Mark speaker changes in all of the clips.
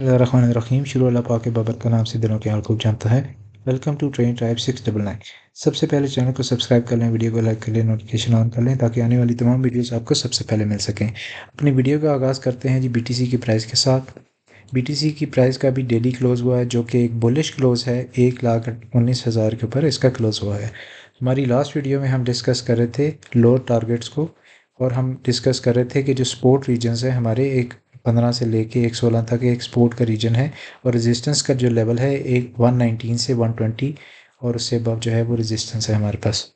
Speaker 1: रहीम शुरू अल्लाह पाक के बाबर का नाम से दिनों के हाल खूब जानता है। Welcome to train type 699। सबसे पहले चैनल को सब्सक्राइब कर लें, वीडियो को लाइक कर लें, नोटिफिकेशन ऑन कर लें ताकि आने वाली तमाम वीडियोस आपको सबसे पहले मिल सकें। अपनी वीडियो का आगाज़ करते हैं जी बीटीसी की प्राइस के साथ। बीटीसी की प्राइस का भी डेली क्लोज हुआ है जो कि एक बुलिश क्लोज है। 1,19,000 के ऊपर इसका क्लोज हुआ है। हमारी लास्ट वीडियो में हम डिस्कस कर रहे थे लोअर टारगेट्स को, और हम डिस्कस कर रहे थे कि जो सपोर्ट रीजन्स हैं हमारे, एक 15 से लेके एक 16 तक एक सपोर्ट का रीजन है, और रेजिस्टेंस का जो लेवल है एक 119 से 120, और उससे अबव जो है वो रेजिस्टेंस है हमारे पास।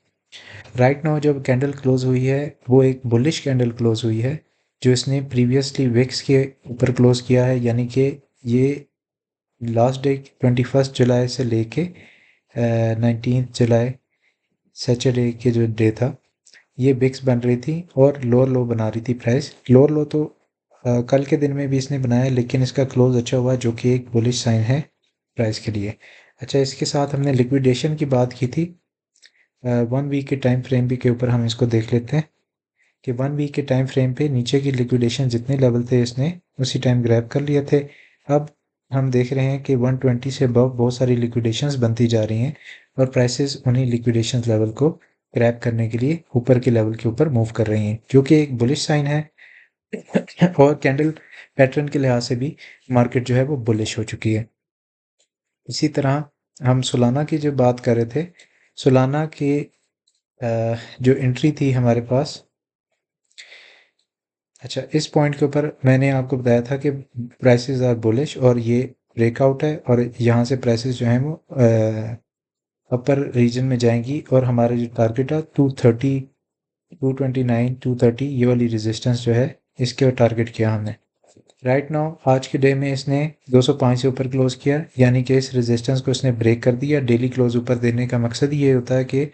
Speaker 1: राइट नाउ जब कैंडल क्लोज हुई है वो एक बुलिश कैंडल क्लोज हुई है, जो इसने प्रीवियसली विक्स के ऊपर क्लोज किया है, यानी कि ये लास्ट डे 21 जुलाई से लेके 19 जुलाई सैटरडे के जो डे था, ये विक्स बन रही थी और लोअर लो बना रही थी प्राइस। लोअर लो तो कल के दिन में भी इसने बनाया, लेकिन इसका क्लोज अच्छा हुआ जो कि एक बुलिश साइन है प्राइस के लिए। अच्छा, इसके साथ हमने लिक्विडेशन की बात की थी। 1 वीक के टाइम फ्रेम भी के ऊपर हम इसको देख लेते हैं कि 1 वीक के टाइम फ्रेम पे नीचे की लिक्विडेशन जितने लेवल थे इसने उसी टाइम ग्रैब कर लिए थे। अब हम देख रहे हैं कि 120 से अबव बहुत सारी लिक्विडेशंस बनती जा रही हैं, और प्राइसेस उन्हीं लिक्विडेशन लेवल को ग्रैब करने के लिए ऊपर के लेवल के ऊपर मूव कर रही हैं, जो कि एक बुलिश साइन है। और कैंडल पैटर्न के लिहाज से भी मार्केट जो है वो बुलिश हो चुकी है। इसी तरह हम सोलाना की जो बात कर रहे थे, सोलाना की जो एंट्री थी हमारे पास। अच्छा, इस पॉइंट के ऊपर मैंने आपको बताया था कि प्राइसेस आर बुलिश और ये ब्रेकआउट है, और यहाँ से प्राइसेस जो हैं वो अपर रीजन में जाएंगी, और हमारा जो टारगेट है 230, 229, 230, ये वाली रेजिस्टेंस जो है इसके टारगेट किया हमने। राइट नाउ आज के डे में इसने 205 से ऊपर क्लोज किया, यानी कि इस रेजिस्टेंस को इसने ब्रेक कर दिया। डेली क्लोज ऊपर देने का मकसद ये होता है कि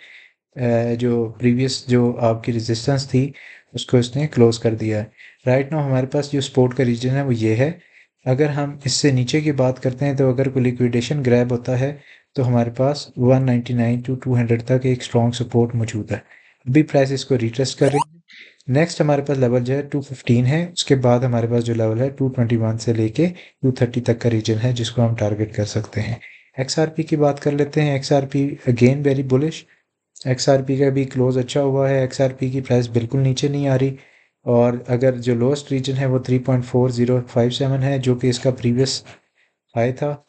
Speaker 1: जो प्रीवियस जो आपकी रेजिस्टेंस थी उसको इसने क्लोज कर दिया है। राइट नाउ हमारे पास जो सपोर्ट का रीजन है वो ये है। अगर हम इससे नीचे की बात करते हैं तो अगर कोई लिक्विडेशन ग्रैब होता है तो हमारे पास 199 टू 200 तक एक स्ट्रॉन्ग सपोर्ट मौजूद है। अभी प्राइस इसको रिट्रेस्ट कर रही है। नेक्स्ट हमारे पास लेवल जो है 215 है। उसके बाद हमारे पास जो लेवल है 221 से लेके 230 तक का रीजन है जिसको हम टारगेट कर सकते हैं। XRP की बात कर लेते हैं। XRP again very bullish. XRP का भी क्लोज अच्छा हुआ है। XRP की प्राइस बिल्कुल नीचे नहीं आ रही, और अगर जो लोएस्ट रीजन है वो 3.4057 है जो कि इसका प्रीवियस हाई था।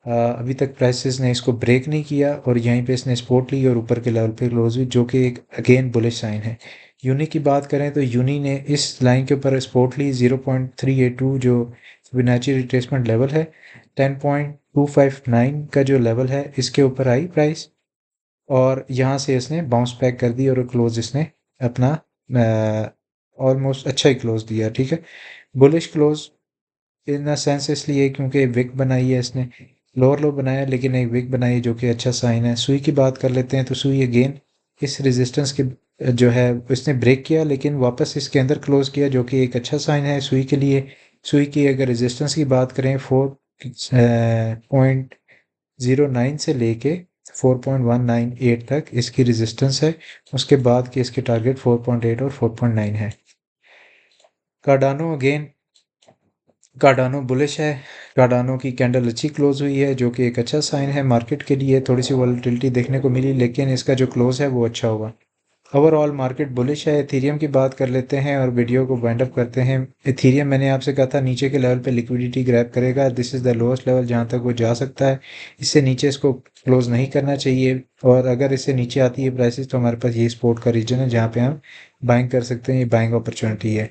Speaker 1: अभी तक प्राइसेस ने इसको ब्रेक नहीं किया, और यहीं पे इसने सपोर्ट ली और ऊपर के लेवल पे क्लोज हुई, जो कि एक अगेन बुलिश साइन है। यूनी की बात करें तो यूनी ने इस लाइन के ऊपर सपोर्ट ली 0.382, जो फिबोनाची रिट्रेसमेंट लेवल है। 10.259 का जो लेवल है इसके ऊपर आई प्राइस, और यहाँ से इसने बाउंस बैक कर दी और क्लोज इसने अपना ऑलमोस्ट अच्छा ही क्लोज दिया। ठीक है, bullish close in the sense इसलिए क्योंकि विक बनाई है इसने, लोअर लो बनाया लेकिन एक विक बनाई है जो कि अच्छा साइन है। सुई की बात कर लेते हैं तो सुई अगेन इस रेजिस्टेंस के जो है इसने ब्रेक किया लेकिन वापस इसके अंदर क्लोज किया, जो कि एक अच्छा साइन है सुई के लिए। सुई की अगर रेजिस्टेंस की बात करें 4.09 से लेके 4.198 तक इसकी रेजिस्टेंस है। उसके बाद की इसके टारगेट 4.8 और 4.9 है। कार्डानो अगेन, कार्डानो बुलिश है। कार्डानो की कैंडल अच्छी क्लोज हुई है जो कि एक अच्छा साइन है मार्केट के लिए। थोड़ी सी वॉलेटिलिटी देखने को मिली लेकिन इसका जो क्लोज है वो अच्छा हुआ। ओवरऑल मार्केट बुलिश है। इथीरियम की बात कर लेते हैं और वीडियो को वाइंड अप करते हैं। इथीरियम मैंने आपसे कहा था नीचे के लेवल पे लिक्विडिटी ग्रैब करेगा। This is the lowest level जहाँ तक वो जा सकता है। इससे नीचे इसको क्लोज नहीं करना चाहिए, और अगर इससे नीचे आती है प्राइसेस तो हमारे पास ये सपोर्ट का रीजन है जहाँ पे हम बाइंग कर सकते हैं। ये बाइंग अपॉर्चुनिटी है।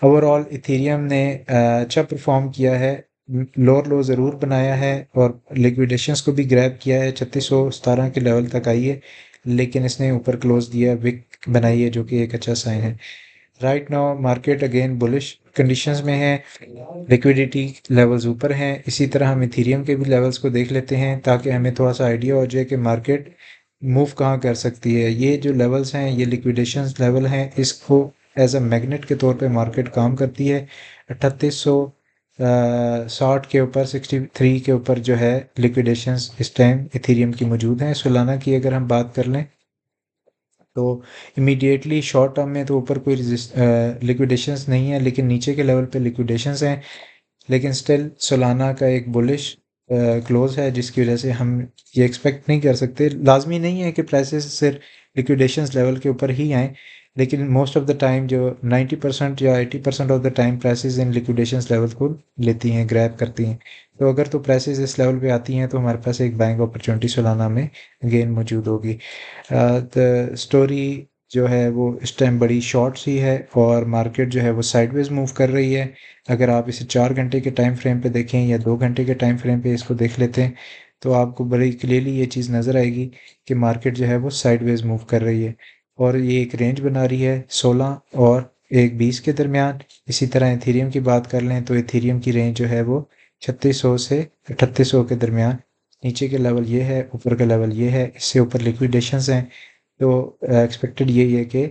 Speaker 1: ओवरऑल इथेरियम ने अच्छा परफॉर्म किया है। लोअर लो ज़रूर बनाया है और लिक्विडेशंस को भी ग्रैब किया है। 3617 के लेवल तक आई है लेकिन इसने ऊपर क्लोज दिया, विक बनाई है जो कि एक अच्छा साइन है। Right now market again bullish conditions में है। लिक्विडिटी लेवल्स ऊपर हैं। इसी तरह हम इथेरियम के भी लेवल्स को देख लेते हैं ताकि हमें थोड़ा सा आइडिया हो जाए कि मार्केट मूव कहाँ कर सकती है। ये जो लेवल्स हैं ये लिक्विडेशन लेवल हैं, इसको एज अ मैग्नेट के तौर पे मार्केट काम करती है। 3860 के ऊपर, 63 के ऊपर जो है लिक्विडेशंस इस टाइम इथेरियम की मौजूद हैं। सोलाना की अगर हम बात कर लें तो इमीडिएटली शॉर्ट टर्म में तो ऊपर कोई लिक्विडेशंस नहीं है, लेकिन नीचे के लेवल पे लिक्विडेशंस हैं। लेकिन स्टिल सोलाना का एक बुलिश क्लोज है, जिसकी वजह से हम ये एक्सपेक्ट नहीं कर सकते। लाजमी नहीं है कि प्राइसेस सिर्फ लिक्विडेशंस लेवल के ऊपर ही आएँ, लेकिन मोस्ट ऑफ द टाइम जो 90% या 80% of the time prices in liquidations level को लेती हैं, ग्रैब करती हैं। तो अगर तो प्राइसेस इस लेवल पे आती हैं तो हमारे पास एक बाइंग अपॉर्चुनिटी सोलाना में अगेन मौजूद होगी। द स्टोरी जो है वो इस टाइम बड़ी शॉर्ट सी है और मार्केट जो है वो साइडवेज मूव कर रही है। अगर आप इसे 4 घंटे के टाइम फ्रेम पे देखें या 2 घंटे के टाइम फ्रेम पे इसको देख लेते हैं तो आपको बड़ी क्लियरली ये चीज़ नज़र आएगी कि मार्केट जो है वो साइडवेज मूव कर रही है और ये एक रेंज बना रही है 16 और एक 20 के दरमियान। इसी तरह इथेरियम की बात कर लें तो इथेरियम की रेंज जो है वो 3600 से 3800 के दरमियान। नीचे के लेवल ये है, ऊपर का लेवल ये है, इससे ऊपर लिक्विडेशंस हैं। तो एक्सपेक्टेड यही है कि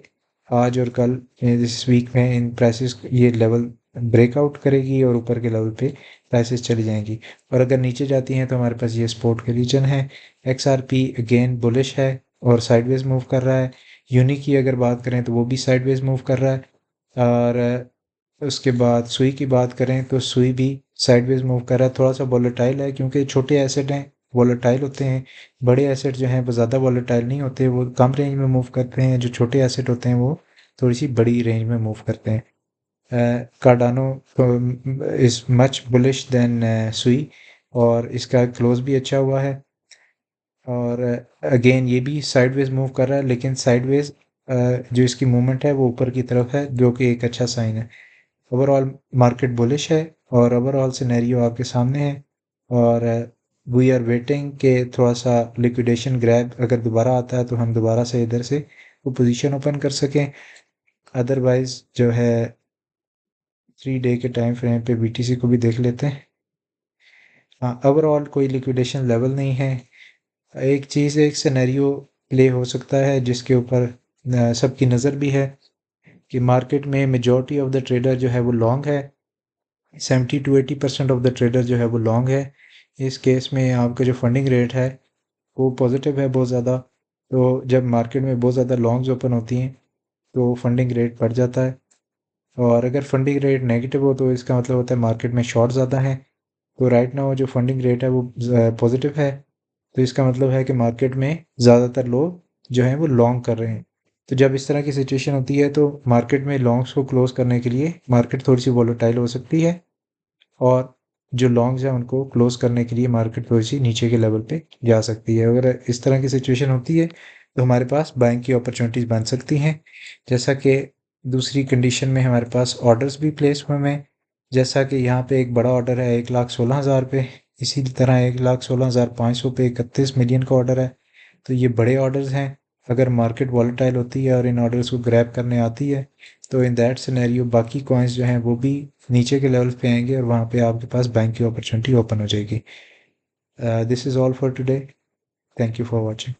Speaker 1: आज और कल इस वीक में इन प्राइसेस ये लेवल ब्रेकआउट करेगी और ऊपर के लेवल पे प्राइसेस चली जाएंगी। और अगर नीचे जाती हैं तो हमारे पास ये सपोर्ट के रीजन है। XRP अगेन बुलिश है और साइडवेज मूव कर रहा है। यूनी की अगर बात करें तो वो भी साइडवेज मूव कर रहा है। और उसके बाद सुई की बात करें तो सुई भी साइडवेज मूव कर रहा है। थोड़ा सा वॉलेटाइल है क्योंकि छोटे एसेट हैं, वॉलेटाइल होते हैं। बड़े एसेट जो हैं वो ज़्यादा वॉलेटाइल नहीं होते, वो कम रेंज में मूव करते हैं। जो छोटे एसेट होते हैं वो थोड़ी सी बड़ी रेंज में मूव करते हैं। Cardano is much bullish than Sui और इसका क्लोज भी अच्छा हुआ है। और अगेन ये भी साइडवेज मूव कर रहा है, लेकिन साइडवेज जो इसकी मूवमेंट है वो ऊपर की तरफ है, जो कि एक अच्छा साइन है। ओवरऑल मार्केट बुलिश है और ओवरऑल सिनेरियो आपके सामने है। और वी आर वेटिंग के थोड़ा सा लिक्विडेशन ग्रैब अगर दोबारा आता है तो हम दोबारा से इधर से वो पोजीशन ओपन कर सकें। अदरवाइज जो है 3 डे के टाइम फ्रेम पे BTC को भी देख लेते हैं। हाँ, ओवरऑल कोई लिक्विडेशन लेवल नहीं है। एक चीज़, एक सिनेरियो प्ले हो सकता है जिसके ऊपर सबकी नज़र भी है कि मार्केट में मेजॉरिटी ऑफ द ट्रेडर जो है वो लॉन्ग है। 70 to 80% ऑफ द ट्रेडर जो है वो लॉन्ग है। इस केस में आपका जो फंडिंग रेट है वो पॉजिटिव है बहुत ज़्यादा। तो जब मार्केट में बहुत ज़्यादा लॉन्ग्स ओपन होती हैं तो फंडिंग रेट बढ़ जाता है। और अगर फंडिंग रेट नेगेटिव हो तो इसका मतलब होता है मार्केट में शॉर्ट ज़्यादा है। तो राइट नाउ जो फंडिंग रेट है वो पॉजिटिव है, तो इसका मतलब है कि मार्केट में ज़्यादातर लोग जो हैं वो लॉन्ग कर रहे हैं। तो जब इस तरह की सिचुएशन होती है तो मार्केट में लॉन्ग्स को क्लोज करने के लिए मार्केट थोड़ी सी वॉलेटाइल हो सकती है और जो लॉन्ग्स हैं उनको क्लोज करने के लिए मार्केट थोड़ी सी नीचे के लेवल पे जा सकती है। अगर इस तरह की सिचुएशन होती है तो हमारे पास बाइंग की अपॉर्चुनिटीज़ बन सकती हैं। जैसा कि दूसरी कंडीशन में हमारे पास ऑर्डर्स भी प्लेस हुए हैं। जैसा कि यहाँ पे एक बड़ा ऑर्डर है 1,16,000 पे, इसी तरह 1,16,500 पे 31 मिलियन का ऑर्डर है। तो ये बड़े ऑर्डर्स हैं। अगर मार्केट वॉलेटाइल होती है और इन ऑर्डर्स को ग्रैब करने आती है तो इन दैट सिनेरियो बाकी कॉइन्स जो हैं वो भी नीचे के लेवल पे आएंगे और वहाँ पे आपके पास बैंक की अपॉर्चुनिटी ओपन हो जाएगी। This is all for today. Thank you for watching.